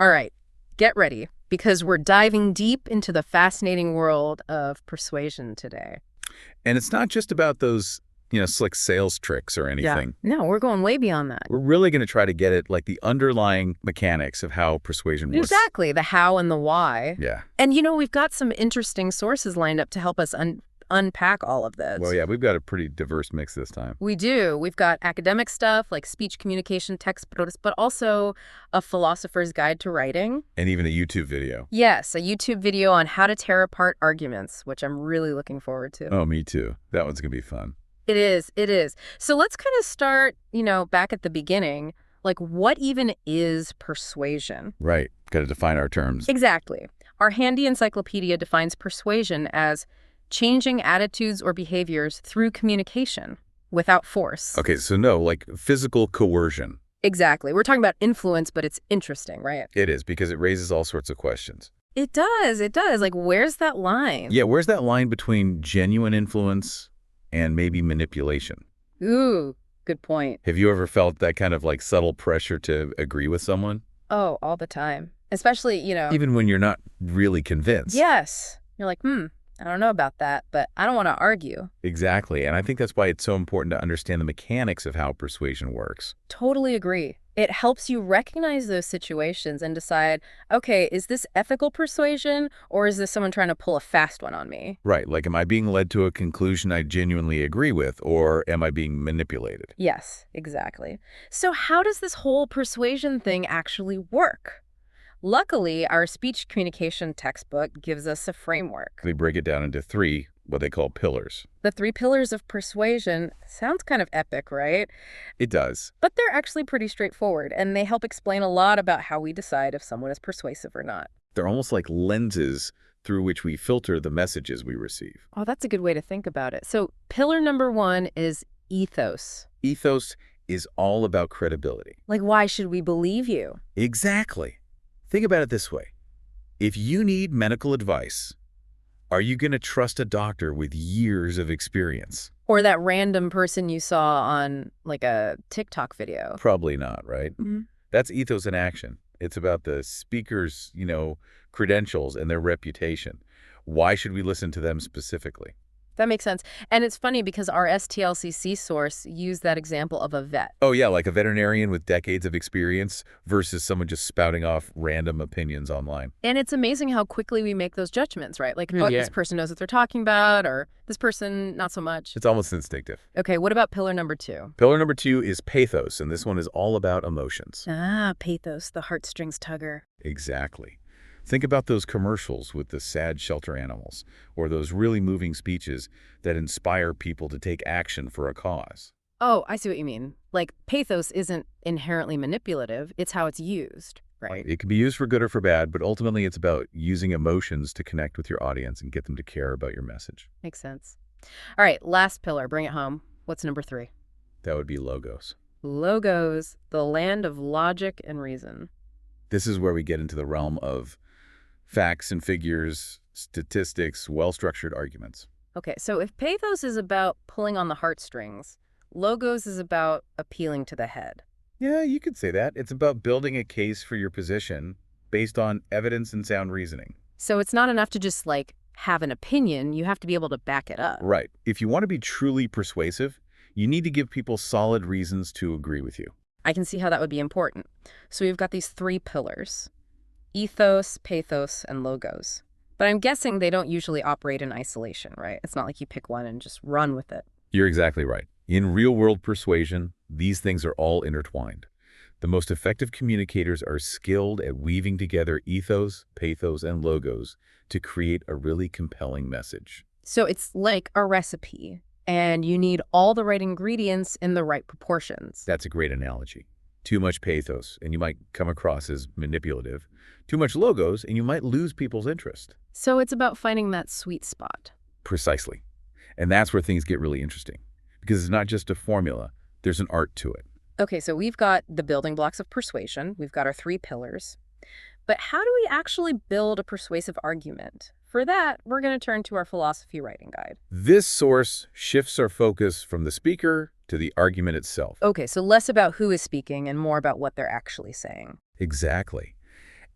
All right, get ready, because we're diving deep into the fascinating world of persuasion today. And it's not just about those, slick sales tricks or Yeah. anything. No, we're going way beyond that. We're really going to try to get at like the underlying mechanics of how persuasion works. Exactly, the how and the why. Yeah. And, we've got some interesting sources lined up to help us unpack all of this. Well, yeah, we've got a pretty diverse mix this time. We do. We've got academic stuff like speech communication textbooks, but also a philosopher's guide to writing. And even a YouTube video. Yes, a YouTube video on how to tear apart arguments, which I'm really looking forward to. Oh, me too. That one's going to be fun. It is. It is. So let's kind of start, back at the beginning. Like, what even is persuasion? Right. Got to define our terms. Exactly. Our handy encyclopedia defines persuasion as changing attitudes or behaviors through communication without force. Okay, so no, like physical coercion. Exactly. We're talking about influence, but it's interesting, right? It is, because it raises all sorts of questions. It does. It does. Like, where's that line? Yeah, where's that line between genuine influence and maybe manipulation? Ooh, good point. Have you ever felt that kind of like subtle pressure to agree with someone? Oh, all the time. Especially, Even when you're not really convinced. Yes. You're like, I don't know about that, but I don't want to argue. Exactly. And I think that's why it's so important to understand the mechanics of how persuasion works. Totally agree. It helps you recognize those situations and decide, okay, is this ethical persuasion or is this someone trying to pull a fast one on me? Right. Like, am I being led to a conclusion I genuinely agree with, or am I being manipulated? Yes, exactly. So how does this whole persuasion thing actually work? Luckily, our speech communication textbook gives us a framework. They break it down into three, what they call pillars. The 3 pillars of persuasion sounds kind of epic, right? It does. But they're actually pretty straightforward, and they help explain a lot about how we decide if someone is persuasive or not. They're almost like lenses through which we filter the messages we receive. Oh, that's a good way to think about it. So pillar number 1 is ethos. Ethos is all about credibility. Like, why should we believe you? Exactly. Think about it this way. If you need medical advice, are you going to trust a doctor with years of experience? Or that random person you saw on, like, a TikTok video? Probably not, right? That's ethos in action. It's about the speaker's, credentials and their reputation. Why should we listen to them specifically? That makes sense. And it's funny because our STLCC source used that example of a vet. Oh, yeah, like a veterinarian with decades of experience versus someone just spouting off random opinions online. And it's amazing how quickly we make those judgments, right? Like, oh, this person knows what they're talking about, or this person, not so much. It's almost instinctive. Okay, what about pillar number 2? Pillar number 2 is pathos, and this one is all about emotions. Ah, pathos, the heartstrings tugger. Exactly. Think about those commercials with the sad shelter animals, or those really moving speeches that inspire people to take action for a cause. Oh, I see what you mean. Like, pathos isn't inherently manipulative, it's how it's used, right? It can be used for good or for bad, but ultimately it's about using emotions to connect with your audience and get them to care about your message. Makes sense. All right, last pillar, bring it home. What's number 3? That would be logos. Logos, the land of logic and reason. This is where we get into the realm of facts and figures, statistics, well-structured arguments. Okay, so if pathos is about pulling on the heartstrings, logos is about appealing to the head. Yeah, you could say that. It's about building a case for your position based on evidence and sound reasoning. So it's not enough to just, like, have an opinion. You have to be able to back it up. Right. If you want to be truly persuasive, you need to give people solid reasons to agree with you. I can see how that would be important. So we've got these 3 pillars: ethos, pathos, and logos. But I'm guessing they don't usually operate in isolation, right? It's not like you pick one and just run with it. You're exactly right. In real-world persuasion, these things are all intertwined. The most effective communicators are skilled at weaving together ethos, pathos, and logos to create a really compelling message. So it's like a recipe, and you need all the right ingredients in the right proportions. That's a great analogy. Too much pathos, and you might come across as manipulative. Too much logos, and you might lose people's interest. So it's about finding that sweet spot. Precisely. And that's where things get really interesting. Because it's not just a formula, there's an art to it. Okay, so we've got the building blocks of persuasion. We've got our 3 pillars. But how do we actually build a persuasive argument? For that, we're going to turn to our philosophy writing guide. This source shifts our focus from the speaker to the argument itself. Okay, so less about who is speaking and more about what they're actually saying. Exactly.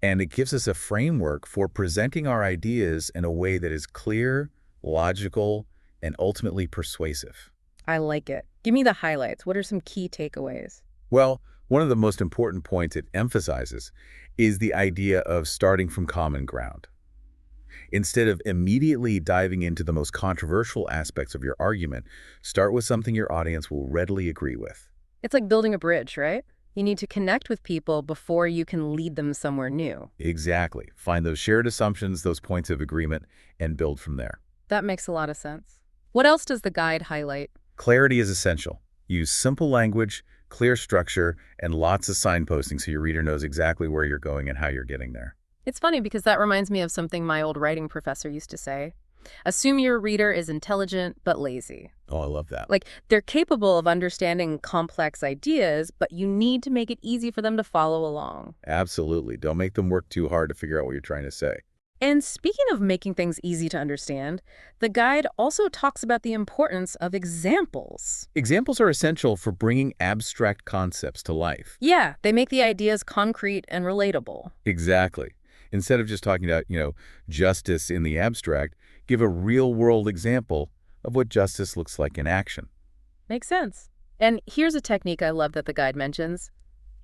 And it gives us a framework for presenting our ideas in a way that is clear, logical, and ultimately persuasive. I like it. Give me the highlights. What are some key takeaways? Well, one of the most important points it emphasizes is the idea of starting from common ground. Instead of immediately diving into the most controversial aspects of your argument, start with something your audience will readily agree with. It's like building a bridge, right? You need to connect with people before you can lead them somewhere new. Exactly. Find those shared assumptions, those points of agreement, and build from there. That makes a lot of sense. What else does the guide highlight? Clarity is essential. Use simple language, clear structure, and lots of signposting so your reader knows exactly where you're going and how you're getting there. It's funny because that reminds me of something my old writing professor used to say. Assume your reader is intelligent but lazy. Oh, I love that. Like, they're capable of understanding complex ideas, but you need to make it easy for them to follow along. Absolutely. Don't make them work too hard to figure out what you're trying to say. And speaking of making things easy to understand, the guide also talks about the importance of examples. Examples are essential for bringing abstract concepts to life. Yeah, they make the ideas concrete and relatable. Exactly. Instead of just talking about, justice in the abstract, give a real-world example of what justice looks like in action. Makes sense. And here's a technique I love that the guide mentions: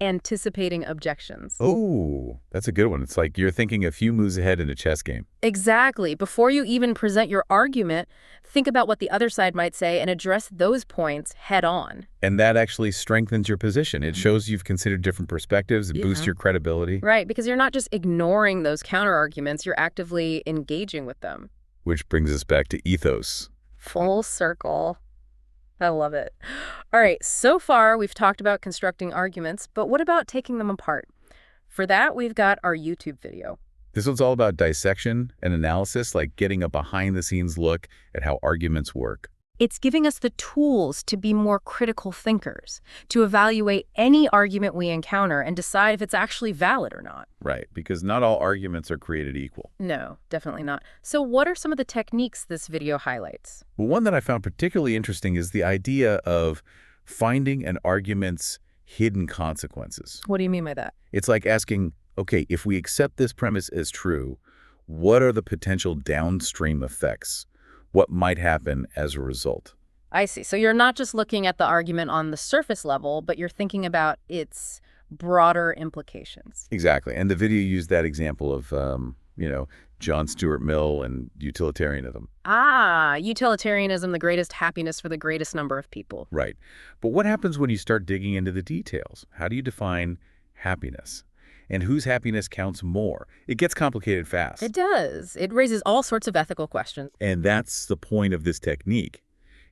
anticipating objections. Oh, that's a good one. It's like you're thinking a few moves ahead in a chess game. Exactly. Before you even present your argument, think about what the other side might say and address those points head on. And that actually strengthens your position. It shows you've considered different perspectives. It boosts your credibility. Right, because you're not just ignoring those counter-arguments, you're actively engaging with them. Which brings us back to ethos. Full circle. I love it. All right, so far we've talked about constructing arguments, but what about taking them apart? For that, we've got our YouTube video. This one's all about dissection and analysis, like getting a behind-the-scenes look at how arguments work. It's giving us the tools to be more critical thinkers, to evaluate any argument we encounter and decide if it's actually valid or not. Right, because not all arguments are created equal. No, definitely not. So what are some of the techniques this video highlights? Well, one that I found particularly interesting is the idea of finding an argument's hidden consequences. What do you mean by that? It's like asking, okay, if we accept this premise as true, what are the potential downstream effects? What might happen as a result? I see. So you're not just looking at the argument on the surface level, but you're thinking about its broader implications. Exactly. And the video used that example of, John Stuart Mill and utilitarianism. Ah, utilitarianism, the greatest happiness for the greatest number of people. Right. But what happens when you start digging into the details? How do you define happiness? And whose happiness counts more? It gets complicated fast. It does. It raises all sorts of ethical questions. And that's the point of this technique.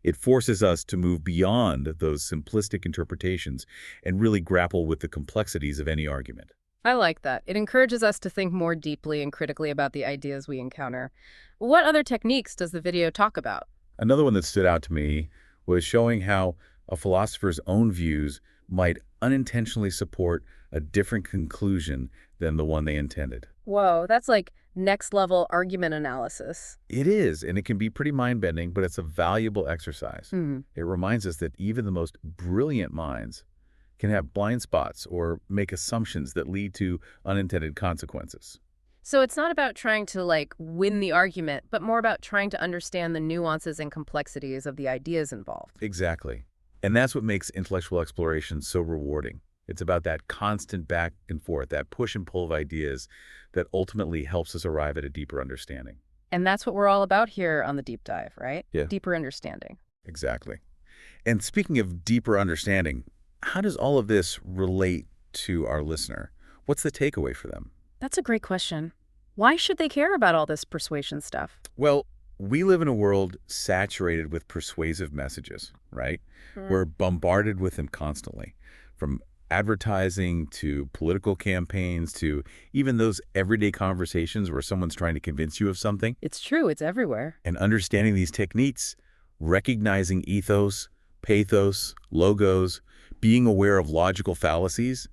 It forces us to move beyond those simplistic interpretations and really grapple with the complexities of any argument. I like that. It encourages us to think more deeply and critically about the ideas we encounter. What other techniques does the video talk about? Another one that stood out to me was showing how a philosopher's own views might unintentionally support a different conclusion than the one they intended. Whoa, that's like next-level argument analysis. It is, and it can be pretty mind-bending, but it's a valuable exercise. It reminds us that even the most brilliant minds can have blind spots or make assumptions that lead to unintended consequences. So it's not about trying to, win the argument, but more about trying to understand the nuances and complexities of the ideas involved. Exactly. And that's what makes intellectual exploration so rewarding. It's about that constant back and forth, that push and pull of ideas that ultimately helps us arrive at a deeper understanding. And that's what we're all about here on the Deep Dive, right? Yeah. Deeper understanding. Exactly. And speaking of deeper understanding, how does all of this relate to our listener? What's the takeaway for them? That's a great question. Why should they care about all this persuasion stuff? Well, we live in a world saturated with persuasive messages, right? We're bombarded with them constantly, from advertising to political campaigns to even those everyday conversations where someone's trying to convince you of something. It's true. It's everywhere. And understanding these techniques, recognizing ethos, pathos, logos, being aware of logical fallacies,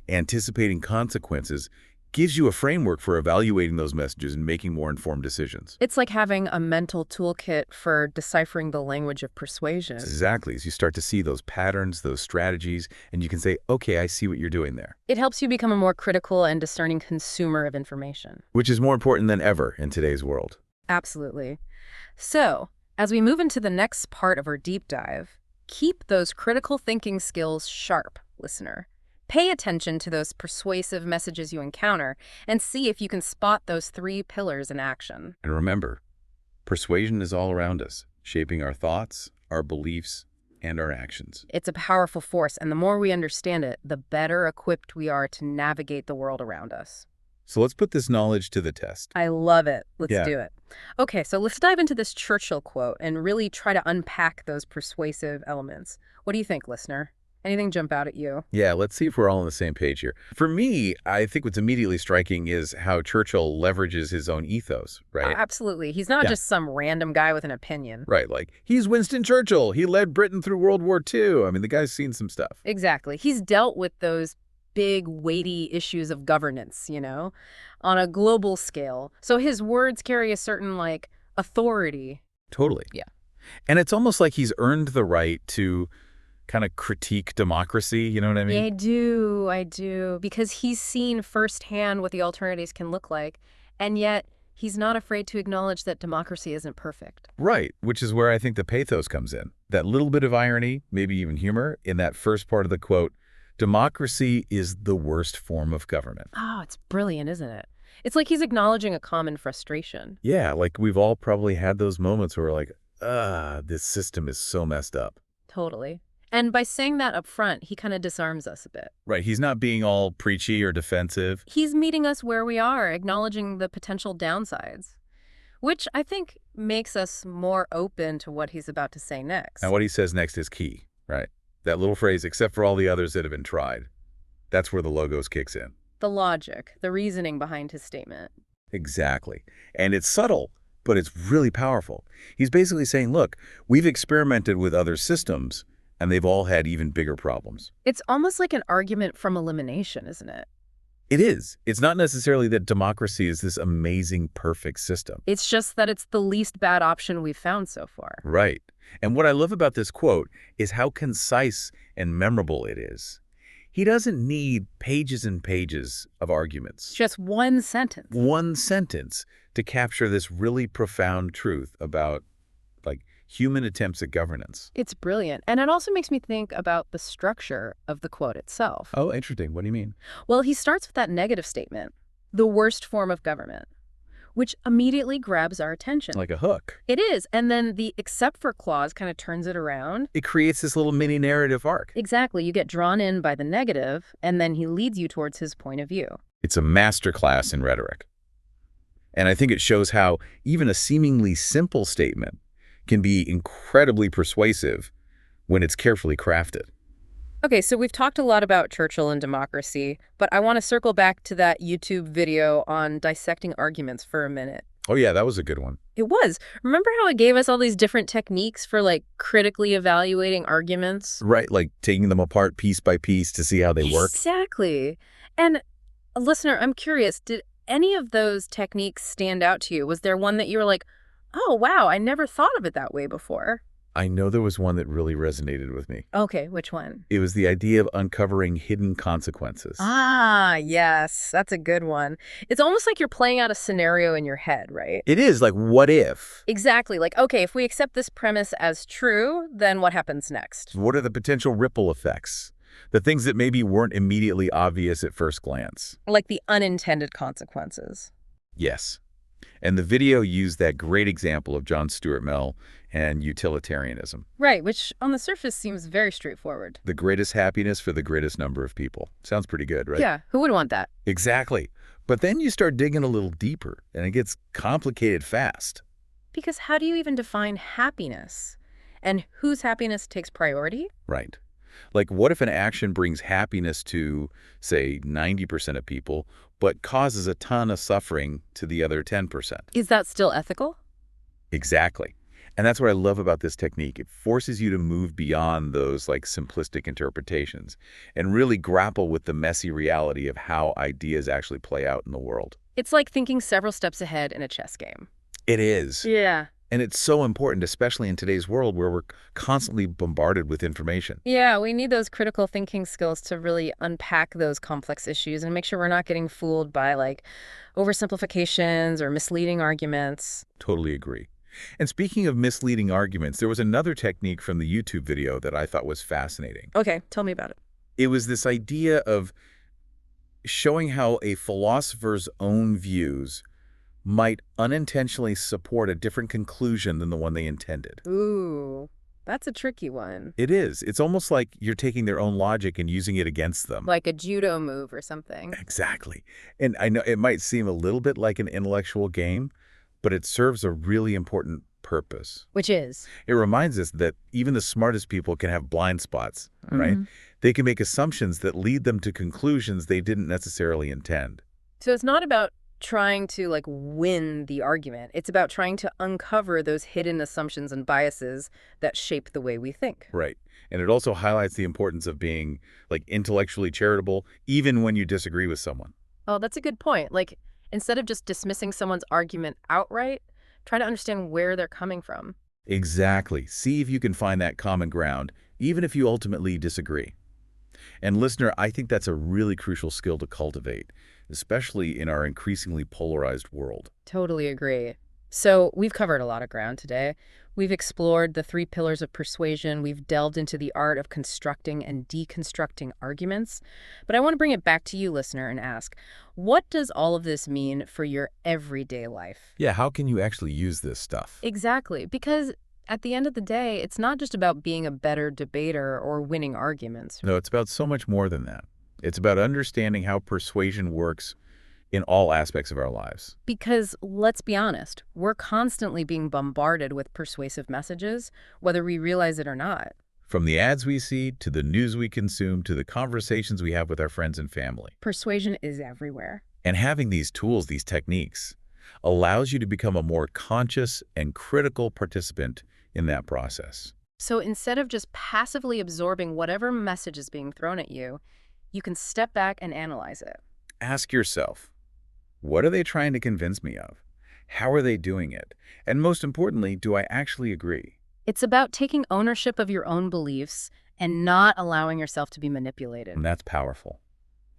anticipating consequences, gives you a framework for evaluating those messages and making more informed decisions. It's like having a mental toolkit for deciphering the language of persuasion. Exactly. As you start to see those patterns, those strategies, and you can say, okay, I see what you're doing there. It helps you become a more critical and discerning consumer of information. Which is more important than ever in today's world. Absolutely. So, as we move into the next part of our deep dive, keep those critical thinking skills sharp, listener. Pay attention to those persuasive messages you encounter and see if you can spot those 3 pillars in action. And remember, persuasion is all around us, shaping our thoughts, our beliefs, and our actions. It's a powerful force, and the more we understand it, the better equipped we are to navigate the world around us. So let's put this knowledge to the test. I love it. Let's Yeah. do it. Okay, so let's dive into this Churchill quote and really try to unpack those persuasive elements. What do you think, listener? Anything jump out at you? Yeah, let's see if we're all on the same page here. For me, I think what's immediately striking is how Churchill leverages his own ethos, right? Absolutely. He's not Yeah. just some random guy with an opinion. Right, like, he's Winston Churchill. He led Britain through World War II. I mean, the guy's seen some stuff. Exactly. He's dealt with those big, weighty issues of governance, on a global scale. So his words carry a certain, authority. Totally. Yeah. And it's almost like he's earned the right to kind of critique democracy, you know what I mean? Yeah, I do. Because he's seen firsthand what the alternatives can look like, and yet he's not afraid to acknowledge that democracy isn't perfect. Right, which is where I think the pathos comes in. That little bit of irony, maybe even humor, in that first part of the quote, democracy is the worst form of government. Oh, it's brilliant, isn't it? It's like he's acknowledging a common frustration. Yeah, like we've all probably had those moments where we're like, this system is so messed up. Totally. And by saying that up front, he kind of disarms us a bit. Right, he's not being all preachy or defensive. He's meeting us where we are, acknowledging the potential downsides, which I think makes us more open to what he's about to say next. And what he says next is key, right? That little phrase, except for all the others that have been tried. That's where the logos kicks in. The logic, the reasoning behind his statement. Exactly. And it's subtle, but it's really powerful. He's basically saying, look, we've experimented with other systems, and they've all had even bigger problems. It's almost like an argument from elimination, isn't it? It is. It's not necessarily that democracy is this amazing, perfect system. It's just that it's the least bad option we've found so far. Right. And what I love about this quote is how concise and memorable it is. He doesn't need pages and pages of arguments. Just one sentence. One sentence to capture this really profound truth about, human attempts at governance. It's brilliant. And it also makes me think about the structure of the quote itself. Oh, interesting. What do you mean? Well, he starts with that negative statement, the worst form of government, which immediately grabs our attention. Like a hook. It is. And then the except for clause kind of turns it around. It creates this little mini narrative arc. Exactly. You get drawn in by the negative, and then he leads you towards his point of view. It's a masterclass in rhetoric. And I think it shows how even a seemingly simple statement can be incredibly persuasive when it's carefully crafted. Okay, so we've talked a lot about Churchill and democracy, but I want to circle back to that YouTube video on dissecting arguments for a minute. Oh yeah, that was a good one. It was. Remember how it gave us all these different techniques for critically evaluating arguments? Right, like taking them apart piece by piece to see how they work. Exactly. And listener, I'm curious, did any of those techniques stand out to you? Was there one that you were like, oh, wow, I never thought of it that way before? I know there was one that really resonated with me. Okay, which one? It was the idea of uncovering hidden consequences. Ah, yes, that's a good one. It's almost like you're playing out a scenario in your head, right? It is like, what if? Exactly. Okay, if we accept this premise as true, then what happens next? What are the potential ripple effects? The things that maybe weren't immediately obvious at first glance. Like the unintended consequences. Yes. And the video used that great example of John Stuart Mill and utilitarianism. Right, which on the surface seems very straightforward. The greatest happiness for the greatest number of people. Sounds pretty good, right? Yeah, who would want that? Exactly. But then you start digging a little deeper, and it gets complicated fast. Because how do you even define happiness? And whose happiness takes priority? Right. Like, what if an action brings happiness to, say, 90% of people, but causes a ton of suffering to the other 10%? Is that still ethical? Exactly. And that's what I love about this technique. It forces you to move beyond those like simplistic interpretations and really grapple with the messy reality of how ideas actually play out in the world. It's like thinking several steps ahead in a chess game. It is. Yeah. And it's so important, especially in today's world where we're constantly bombarded with information. Yeah, we need those critical thinking skills to really unpack those complex issues and make sure we're not getting fooled by like oversimplifications or misleading arguments. Totally agree. And speaking of misleading arguments, there was another technique from the YouTube video that I thought was fascinating. Okay, tell me about it. It was this idea of showing how a philosopher's own views might unintentionally support a different conclusion than the one they intended. Ooh, that's a tricky one. It is. It's almost like you're taking their own logic and using it against them. Like a judo move or something. Exactly. And I know it might seem a little bit like an intellectual game, but it serves a really important purpose. Which is? It reminds us that even the smartest people can have blind spots, right? They can make assumptions that lead them to conclusions they didn't necessarily intend. So it's not about trying to like win the argument. It's about trying to uncover those hidden assumptions and biases that shape the way we think. Right. And it also highlights the importance of being like intellectually charitable, even when you disagree with someone. Oh, that's a good point. Like, instead of just dismissing someone's argument outright, try to understand where they're coming from. Exactly. See if you can find that common ground, even if you ultimately disagree. And listener, I think that's a really crucial skill to cultivate, especially in our increasingly polarized world. Totally agree. So we've covered a lot of ground today. We've explored the 3 pillars of persuasion. We've delved into the art of constructing and deconstructing arguments. But I want to bring it back to you, listener, and ask, what does all of this mean for your everyday life? Yeah, how can you actually use this stuff? Exactly, because at the end of the day, it's not just about being a better debater or winning arguments. No, it's about so much more than that. It's about understanding how persuasion works in all aspects of our lives. Because let's be honest, we're constantly being bombarded with persuasive messages, whether we realize it or not. From the ads we see, to the news we consume, to the conversations we have with our friends and family. Persuasion is everywhere. And having these tools, these techniques, allows you to become a more conscious and critical participant in that process. So instead of just passively absorbing whatever message is being thrown at you, you can step back and analyze it. Ask yourself, what are they trying to convince me of? How are they doing it? And most importantly, do I actually agree? It's about taking ownership of your own beliefs and not allowing yourself to be manipulated. And that's powerful.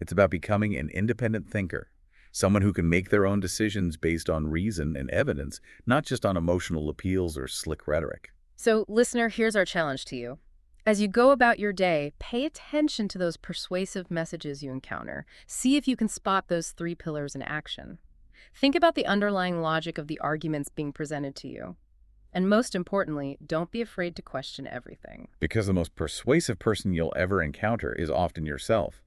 It's about becoming an independent thinker, someone who can make their own decisions based on reason and evidence, not just on emotional appeals or slick rhetoric. So, listener, here's our challenge to you. As you go about your day, pay attention to those persuasive messages you encounter. See if you can spot those 3 pillars in action. Think about the underlying logic of the arguments being presented to you. And most importantly, don't be afraid to question everything. Because the most persuasive person you'll ever encounter is often yourself.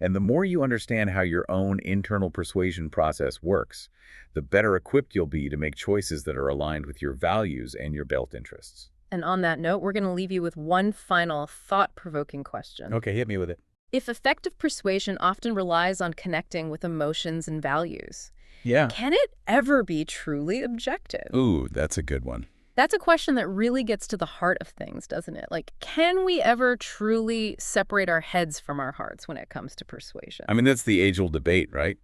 And the more you understand how your own internal persuasion process works, the better equipped you'll be to make choices that are aligned with your values and your best interests. And on that note, we're going to leave you with one final thought-provoking question. Okay, hit me with it. If effective persuasion often relies on connecting with emotions and values, Yeah. can it ever be truly objective? Ooh, that's a good one. That's a question that really gets to the heart of things, doesn't it? Like, can we ever truly separate our heads from our hearts when it comes to persuasion? I mean, that's the age-old debate, right?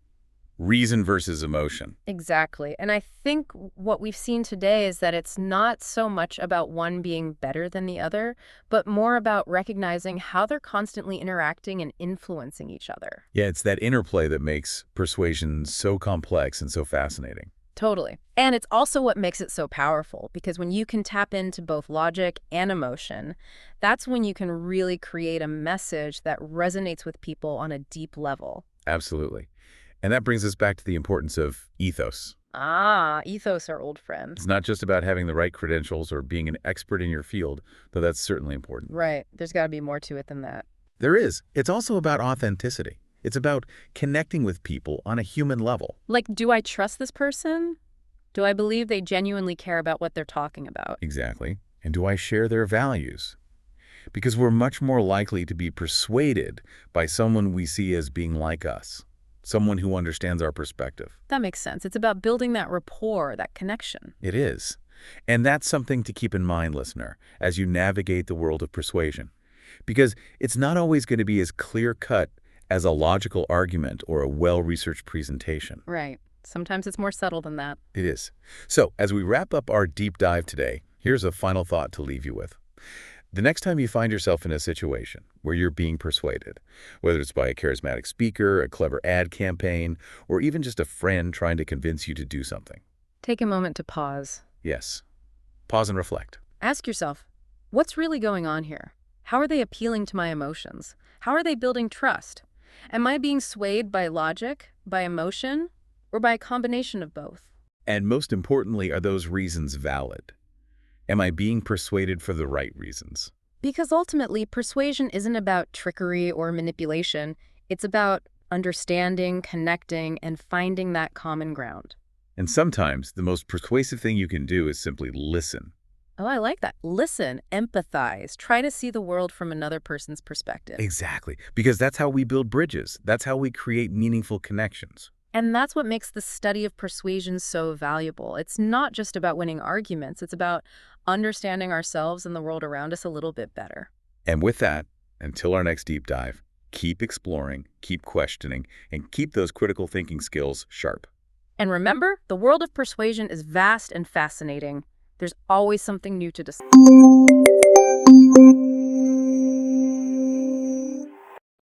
Reason versus emotion. Exactly. And I think what we've seen today is that it's not so much about one being better than the other, but more about recognizing how they're constantly interacting and influencing each other. Yeah, it's that interplay that makes persuasion so complex and so fascinating. Totally. And it's also what makes it so powerful, because when you can tap into both logic and emotion, that's when you can really create a message that resonates with people on a deep level. Absolutely. And that brings us back to the importance of ethos. Ah, ethos, our old friend. It's not just about having the right credentials or being an expert in your field, though that's certainly important. Right. There's got to be more to it than that. There is. It's also about authenticity. It's about connecting with people on a human level. Like, do I trust this person? Do I believe they genuinely care about what they're talking about? Exactly. And do I share their values? Because we're much more likely to be persuaded by someone we see as being like us, someone who understands our perspective. That makes sense. It's about building that rapport, that connection. It is. And that's something to keep in mind, listener, as you navigate the world of persuasion. Because it's not always going to be as clear-cut as a logical argument or a well-researched presentation. Right. Sometimes it's more subtle than that. It is. So, as we wrap up our deep dive today, here's a final thought to leave you with. The next time you find yourself in a situation where you're being persuaded, whether it's by a charismatic speaker, a clever ad campaign, or even just a friend trying to convince you to do something. Take a moment to pause. Yes. Pause and reflect. Ask yourself, what's really going on here? How are they appealing to my emotions? How are they building trust? Am I being swayed by logic, by emotion, or by a combination of both? And most importantly, are those reasons valid? Am I being persuaded for the right reasons? Because ultimately, persuasion isn't about trickery or manipulation. It's about understanding, connecting, and finding that common ground. And sometimes the most persuasive thing you can do is simply listen. Oh, I like that. Listen, empathize, try to see the world from another person's perspective. Exactly. Because that's how we build bridges. That's how we create meaningful connections. And that's what makes the study of persuasion so valuable. It's not just about winning arguments. It's about understanding ourselves and the world around us a little bit better. And with that, until our next deep dive, keep exploring, keep questioning, and keep those critical thinking skills sharp. And remember, the world of persuasion is vast and fascinating. There's always something new to discover.